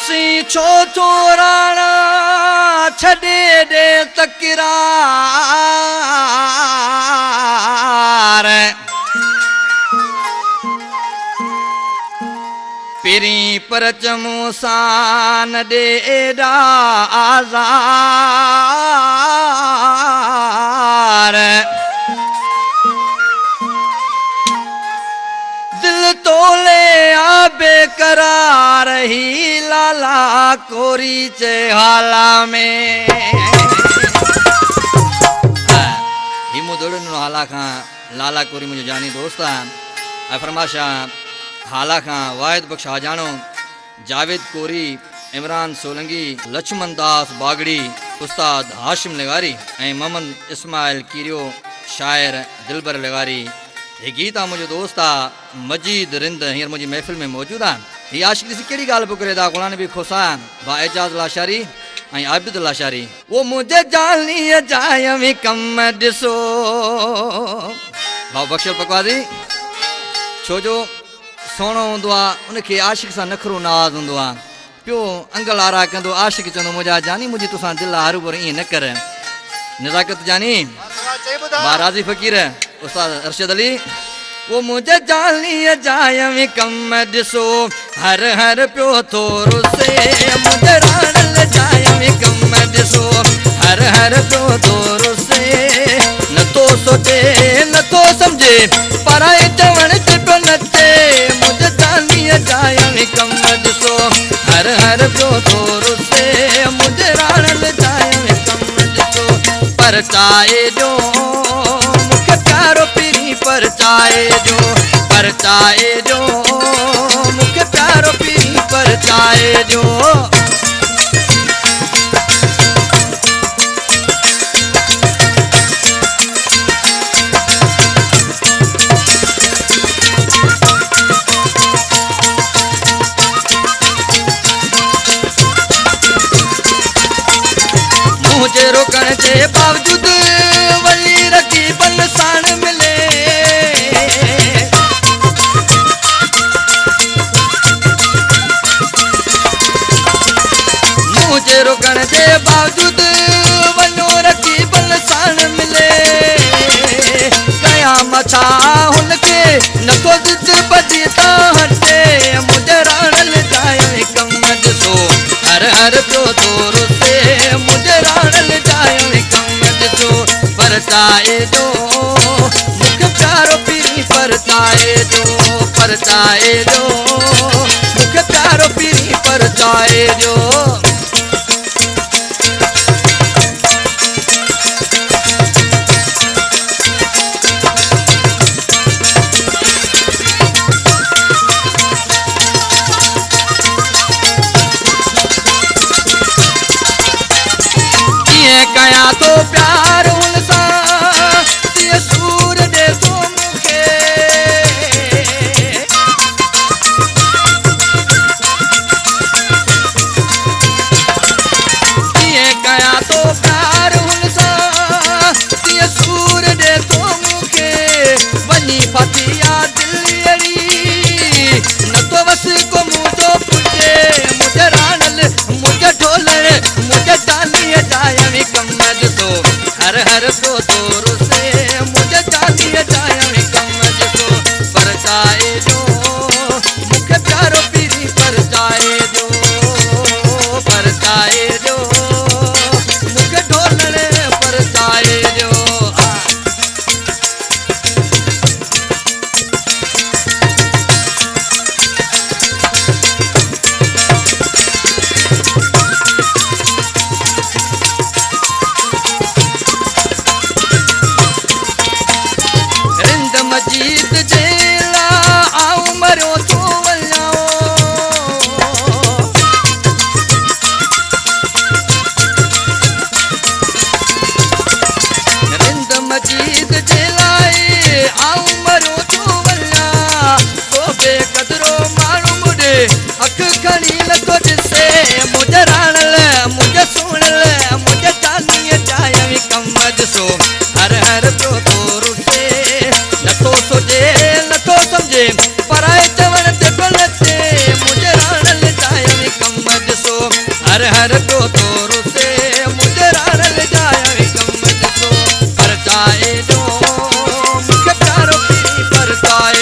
सी छो थोराणा छड़े दे तकरार पिरी पर चमूसान दे आजार दिल तोले आबे करार ही लाला कोरी चे हाला में हिमो दोड़न हाला खां लाला कोरी मुझे जानी दोस्ता फरमाशा हाला खां वाहिद बख्श आजानो जावेद कोरी इमरान सोलंगी लक्ष्मण दास बागड़ी उस्ताद हाशिम लगारी ऐं मोहम्मद इस्माइल कीरियो शायर दिलबर लगारी ये गीत आ मुझे दोस्ता मजीद रिंद हींअर मुझी महफिल में मौजूद आहे ही आशिक ॾिसी कहिड़ी ॻाल्हि पियो करे था ग़ुलाम नबी खोसा बा एजाज लाशारी ऐं आबिद लाशारी वो मुझे जालीअ जाय में कम ॾिसो भाउ बख्शल पकवादी छो जो सोणो हूंदो आहे उनखे आशिक सां नखरो नाज़ हूंदो आहे पियो अंगल आरा कंदो आशिक चवंदो मुंहिंजा जानी मुंहिंजी तोसां दिलि आहे हरूभरू ईअं न कर नज़ाकत जानी बा राज़ी फ़कीर उस्ताद अरशद अली वो मुझे जालीअ जाय में कम ॾिसो हर हर पियो थोरो से मुझे राणल जाय में कम ॾिसो हर हर पियो थोरो से नथो सोचे नथो सम्झे पराए चवण ते पियो नचे मुझे जालीअ जाय में कम ॾिसो हर हर पियो थोरो से मुझे राणल जाय में कम ॾिसो परचाए जो मुखे प्यारो पीरी परचाए जो मुखे प्यारो पीरी परचाए जो मुझे रोकण के बावजूद वली रखी बनसान मिले मुझे रोकण के बावजूद वनो रखी बनसान मिले कया मछा हुनके नको जिद बजीता हटे मुझे राणल जाय कम ॾिसो हर हर पियो थोरो से मुझे राणल जाय कम ॾिसो परचाए जो मुखे प्यारो पीरी परचाए जो मुखे प्यारो पीरी परचाए जो कया तो प्यार उनसा ये सूर दे तो मुखे ये कया तो प्यार उनसा ये सूर दे तो मुखे वनी फतिया दिलड़ी न तो बस को मुझो पुजे मुझे राणल मुझे ढोले मुझे डालिए जाय में कम ॾिसो हर हर पियो थोरो से मुझे डालिए जाय में कम ॾिसो परचाए जो मुखे प्यारो पीरी परचाए जो मुखे ढोलणे परचाए जो मजीद जेला आऊं मरो तो वल्लाओ रिंद मजीद जेलाए आऊं मरो तो वल्ला तो बेकदरो माण्हू मुझे अख खणी लॻो ॾिसे मुझे राणल मुझे सुणल मुझे जानीअ जाय में कम ॾिसो हर हर पियो थोरो से नथो सोचे नथो सम्झे पराए चवण ते पियो नचे मुझे राणल जाय में कम ॾिसो हर हर को तोर से मुझे रान ले जाए गम जो परताए जो मुझे प्यारो पीरी परताए